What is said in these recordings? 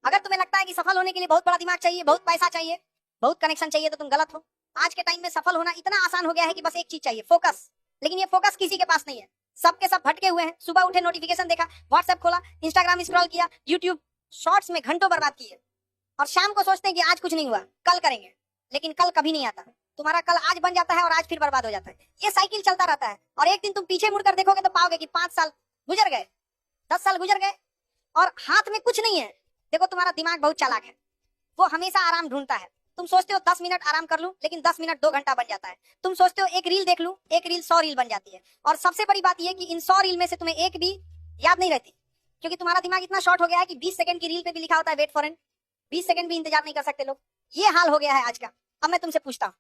अगर तुम्हें लगता है कि सफल होने के लिए बहुत बड़ा दिमाग चाहिए, बहुत पैसा चाहिए, बहुत कनेक्शन चाहिए, तो तुम गलत हो। आज के टाइम में सफल होना इतना आसान हो गया है कि बस एक चीज चाहिए, फोकस। लेकिन ये फोकस किसी के पास नहीं है, सबके सब भटके हुए हैं। सुबह उठे, नोटिफिकेशन देखा, व्हाट्सएप खोला, इंस्टाग्राम स्क्रॉल किया, यूट्यूब शॉर्ट्स में घंटों बर्बाद किए, और शाम को सोचते हैं कि आज कुछ नहीं हुआ, कल करेंगे। लेकिन कल कभी नहीं आता। तुम्हारा कल आज बन जाता है और आज फिर बर्बाद हो जाता है। ये साइकिल चलता रहता है, और एक दिन तुम पीछे मुड़कर देखोगे तो पाओगे कि 5 साल गुजर गए, 10 साल गुजर गए, और हाथ में कुछ नहीं है। देखो, तुम्हारा दिमाग बहुत चालाक है, वो हमेशा आराम ढूंढता है। तुम सोचते हो 10 मिनट आराम कर लूं, लेकिन 10 मिनट 2 घंटा बन जाता है। तुम सोचते हो एक रील देख लूं, एक रील 100 रील बन जाती है। और सबसे बड़ी बात यह कि इन 100 रील में से तुम्हें एक भी याद नहीं रहती, क्योंकि तुम्हारा दिमाग इतना शॉर्ट हो गया है कि 20 सेकंड की रील पे भी लिखा होता है वेट फॉर एन। 20 सेकंड भी इंतजार नहीं कर सकते लोग। ये हाल हो गया है आज का। अब मैं तुमसे पूछता हूँ,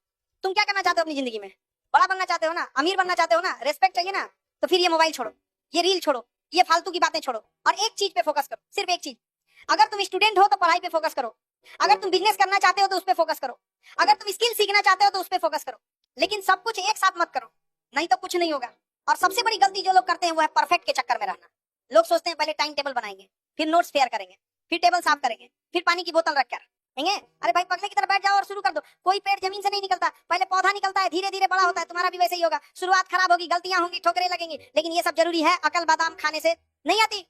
तुम क्या करना चाहते हो अपनी जिंदगी में? बड़ा बनना चाहते हो ना, अमीर बनना चाहते हो ना, रेस्पेक्ट चाहिए ना, तो फिर ये मोबाइल छोड़ो, ये रील छोड़ो, ये फालतू की बातें छोड़ो, और एक चीज पे फोकस करो, सिर्फ एक चीज। अगर तुम स्टूडेंट हो तो पढ़ाई पे फोकस करो, अगर तुम बिजनेस करना चाहते हो तो उस पे फोकस करो, अगर तुम स्किल सीखना चाहते हो तो उस पे फोकस करो। लेकिन सब कुछ एक साथ मत करो, नहीं तो कुछ नहीं होगा। और सबसे बड़ी गलती जो लोग करते हैं वो है परफेक्ट के चक्कर में रहना। लोग सोचते हैं पहले टाइम टेबल बनाएंगे, फिर नोट्स फेयर करेंगे, फिर टेबल साफ करेंगे, फिर पानी की बोतल रखकर कहेंगे अरे भाई पगले की तरह बैठ जाओ और शुरू कर दो। कोई पेड़ जमीन से नहीं निकलता, पहले पौधा निकलता है, धीरे धीरे बड़ा होता है। तुम्हारा भी वैसे ही होगा, शुरुआत खराब होगी, गलतियां होंगी, ठोकरें लगेंगी, लेकिन ये सब जरूरी है। अकल बादाम खाने से नहीं आती,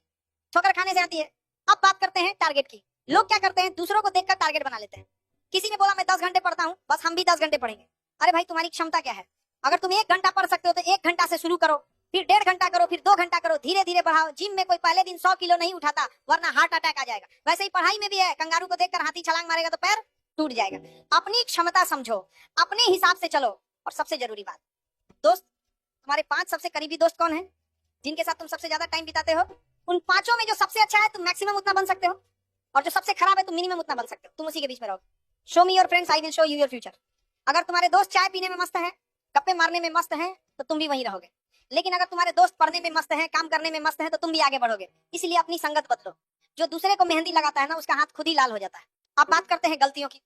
ठोकर खाने से आती है। अब बात करते हैं टारगेट की। लोग क्या करते हैं, दूसरों को देखकर टारगेट बना लेते हैं। किसी ने बोला मैं 10 घंटे पढ़ता हूँ, बस हम भी 10 घंटे पढ़ेंगे। अरे भाई तुम्हारी क्षमता क्या है? अगर तुम 1 घंटा पढ़ सकते हो तो 1 घंटा से शुरू करो, फिर 1.5 घंटा करो, फिर 2 घंटा करो, धीरे धीरे बढ़ाओ। जिम में कोई पहले दिन 100 किलो नहीं उठाता, वरना हार्ट अटैक आ जाएगा। वैसे ही पढ़ाई में भी है, कंगारू को देखकर हाथी छलांग मारेगा तो पैर टूट जाएगा। अपनी क्षमता समझो, अपने हिसाब से चलो। और सबसे जरूरी बात, दोस्त, तुम्हारे 5 सबसे करीबी दोस्त कौन है, जिनके साथ तुम सबसे ज्यादा टाइम बिताते हो? उन 5 में जो सबसे अच्छा है तुम मैक्सिमम उतना बन सकते हो, और जो सबसे खराब है तुम मिनिमम उतना बन सकते हो। तुम उसी के बीच में रहो। Show me your friends, I will show you your future. अगर तुम्हारे दोस्त चाय पीने में मस्त हैं, गप्पे मारने में मस्त हैं, तो तुम भी वहीं रहोगे। लेकिन अगर तुम्हारे दोस्त पढ़ने में मस्त हैं, काम करने में मस्त हैं, तो तुम भी आगे बढ़ोगे। इसलिए अपनी संगत बदलो। जो दूसरे को मेहंदी लगाता है ना, उसका हाथ खुद ही लाल हो जाता है। अब बात करते हैं गलतियों की।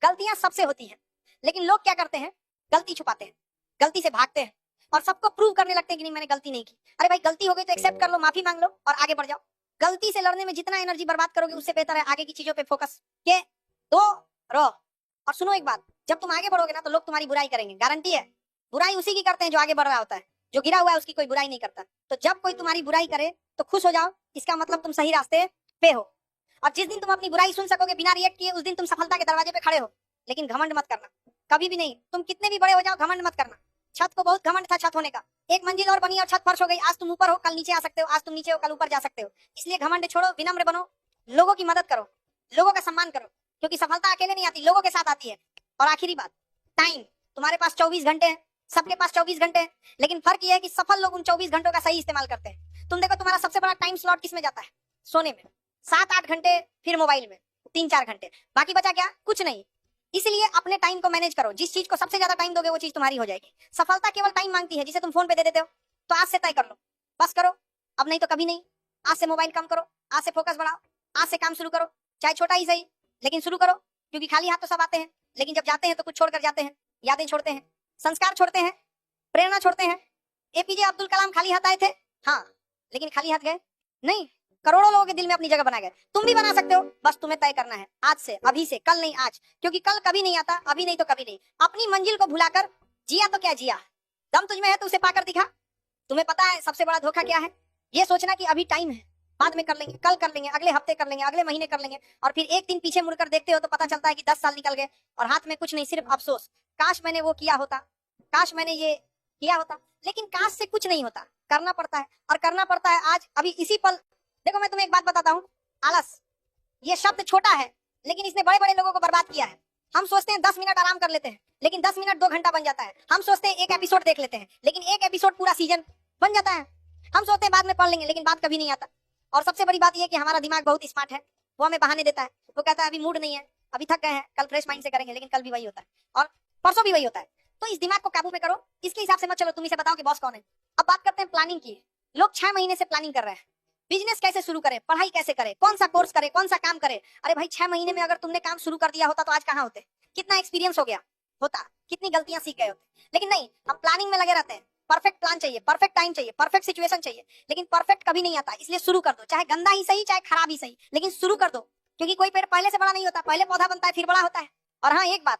गलतियां सबसे होती हैं, लेकिन लोग क्या करते हैं, गलती छुपाते हैं, गलती से भागते हैं, और सबको प्रूव करने लगते हैं कि नहीं मैंने गलती नहीं की। अरे भाई गलती हो गई तो एक्सेप्ट कर लो, माफी मांग लो और आगे बढ़ जाओ। गलती से लड़ने में जितना एनर्जी बर्बाद करोगे उससे बेहतर है आगे की चीजों पे फोकस के दो रहो। और सुनो एक बात, जब तुम आगे बढ़ोगे ना तो लोग तुम्हारी बुराई करेंगे, गारंटी है। बुराई उसी की करते हैं जो आगे बढ़ रहा होता है, जो गिरा हुआ है उसकी कोई बुराई नहीं करता। तो जब कोई तुम्हारी बुराई करे तो खुश हो जाओ, इसका मतलब तुम सही रास्ते पे हो। और जिस दिन तुम अपनी बुराई सुन सकोगे बिना रिएक्ट किए, उस दिन तुम सफलता के दरवाजे पे खड़े हो। लेकिन घमंड मत करना, कभी भी नहीं। तुम कितने भी बड़े हो जाओ, घमंड मत करना। छत को बहुत घमंड था छत होने का, 1 मंजिल और बनी और छत फर्श हो गई। आज तुम ऊपर हो, कल नीचे आ सकते हो, आज तुम नीचे हो, कल ऊपर जा सकते हो। इसलिए घमंड छोड़ो, विनम्र बनो, लोगों की मदद करो, लोगों का सम्मान करो, क्योंकि सफलता अकेले नहीं आती, लोगों के साथ आती है। और आखिरी बात, टाइम। तुम्हारे पास 24 घंटे हैं, सबके पास 24 घंटे हैं, लेकिन फर्क यह है कि सफल लोग उन 24 घंटों का सही इस्तेमाल करते हैं। तुम देखो तुम्हारा सबसे बड़ा टाइम स्लॉट किस में जाता है? सोने में 7-8 घंटे, फिर मोबाइल में 3-4 घंटे, बाकी बचा क्या? कुछ नहीं। इसलिए अपने टाइम को मैनेज करो। जिस चीज को सबसे ज्यादा टाइम दोगे वो चीज तुम्हारी हो जाएगी। सफलता केवल टाइम मांगती है, जिसे तुम फोन पे दे देते हो। तो आज से तय कर लो, बस करो, अब नहीं तो कभी नहीं। आज से मोबाइल कम करो, आज से फोकस बढ़ाओ, आज से काम शुरू करो, चाहे छोटा ही सही, लेकिन शुरू करो। क्योंकि खाली हाथ तो सब आते हैं, लेकिन जब जाते हैं तो कुछ छोड़कर जाते हैं। यादें छोड़ते हैं, संस्कार छोड़ते हैं, प्रेरणा छोड़ते हैं। एपीजे अब्दुल कलाम खाली हाथ आए थे, हाँ, लेकिन खाली हाथ गए नहीं। करोड़ों लोगों के दिल में अपनी जगह बना गए। तुम भी बना सकते हो, बस तुम्हें तय करना है आज से, अभी से, कल नहीं आज। क्योंकि कल कभी नहीं आता, अभी नहीं तो कभी नहीं। अपनी मंजिल को भुलाकर जिया तो क्या जिया, दम तुझमें है तो उसे पाकर दिखा। तुम्हें पता है सबसे बड़ा धोखा क्या है? ये सोचना कि अभी टाइम है, बाद में कर लेंगे, कल कर लेंगे, अगले हफ्ते कर लेंगे, अगले महीने कर लेंगे, और फिर एक दिन पीछे मुड़कर देखते हो तो पता चलता है कि 10 साल निकल गए और हाथ में कुछ नहीं, सिर्फ अफसोस। काश मैंने वो किया होता, काश मैंने ये किया होता। लेकिन काश से कुछ नहीं होता, करना पड़ता है, और करना पड़ता है आज, अभी, इसी पल। देखो मैं तुम्हें एक बात बताता हूँ, आलस ये शब्द छोटा है, लेकिन इसने बड़े बड़े लोगों को बर्बाद किया है। हम सोचते हैं 10 मिनट आराम कर लेते हैं, लेकिन 10 मिनट 2 घंटा बन जाता है। हम सोचते हैं एक एपिसोड देख लेते हैं, लेकिन एक एपिसोड पूरा सीजन बन जाता है। हम सोचते हैं बाद में पढ़ लेंगे, लेकिन बात कभी नहीं आता। और सबसे बड़ी बात यह कि हमारा दिमाग बहुत स्मार्ट है, वो हमें बहाने देता है। वो कहता है अभी मूड नहीं है, अभी थक गए हैं, कल फ्रेश माइंड से करेंगे, लेकिन कल भी वही होता है और परसों भी वही होता है। तो इस दिमाग को काबू में करो, इसके हिसाब से मत चलो। तुम इसे बताओ कि बॉस कौन है। अब बात करते हैं प्लानिंग की। लोग 6 महीने से प्लानिंग कर रहे हैं, बिजनेस कैसे शुरू करें, पढ़ाई कैसे करें, कौन सा कोर्स करें, कौन सा काम करें। अरे भाई 6 महीने में अगर तुमने काम शुरू कर दिया होता तो आज कहाँ होते? कितना एक्सपीरियंस हो गया होता, कितनी गलतियां सीख गए होते। लेकिन नहीं, हम प्लानिंग में लगे रहते हैं। परफेक्ट प्लान चाहिए, परफेक्ट टाइम चाहिए, परफेक्ट सिचुएशन चाहिए, लेकिन परफेक्ट कभी नहीं आता। इसलिए शुरू कर दो, चाहे गंदा ही सही, चाहे खराब ही सही, लेकिन शुरू कर दो। क्योंकि कोई पेड़ पहले से बड़ा नहीं होता, पहले पौधा बनता है फिर बड़ा होता है। और हाँ एक बात,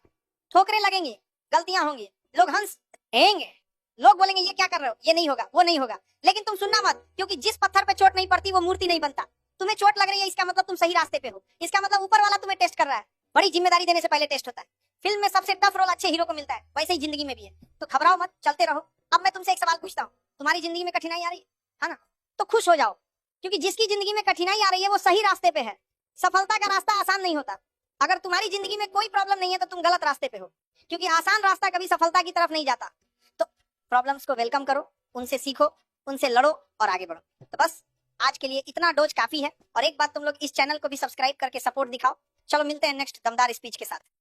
ठोकरें लगेंगी, गलतियां होंगी, लोग हंसेंगे, लोग बोलेंगे ये क्या कर रहे हो, ये नहीं होगा, वो नहीं होगा, लेकिन तुम सुनना मत, क्योंकि जिस पत्थर पे चोट नहीं पड़ती वो मूर्ति नहीं बनता। तुम्हें चोट लग रही है इसका मतलब तुम सही रास्ते पे हो, इसका मतलब ऊपर वाला तुम्हें टेस्ट कर रहा है। बड़ी जिम्मेदारी देने से पहले टेस्ट होता है। फिल्म में सबसे टफ रोल अच्छे हीरो को मिलता है, वैसे ही जिंदगी में भी है। तो घबराओ मत, चलते रहो। अब मैं तुमसे एक सवाल पूछता हूँ, तुम्हारी जिंदगी में कठिनाई आ रही है ना, तो खुश हो जाओ, क्योंकि जिसकी जिंदगी में कठिनाई आ रही है वो सही रास्ते पे है। सफलता का रास्ता आसान नहीं होता। अगर तुम्हारी जिंदगी में कोई प्रॉब्लम नहीं है तो तुम गलत रास्ते पे हो, क्योंकि आसान रास्ता कभी सफलता की तरफ नहीं जाता। तो प्रॉब्लम्स को वेलकम करो, उनसे सीखो, उनसे लड़ो और आगे बढ़ो। तो बस आज के लिए इतना डोज काफी है। और एक बात, तुम लोग इस चैनल को भी सब्सक्राइब करके सपोर्ट दिखाओ। चलो मिलते हैं नेक्स्ट दमदार स्पीच के साथ।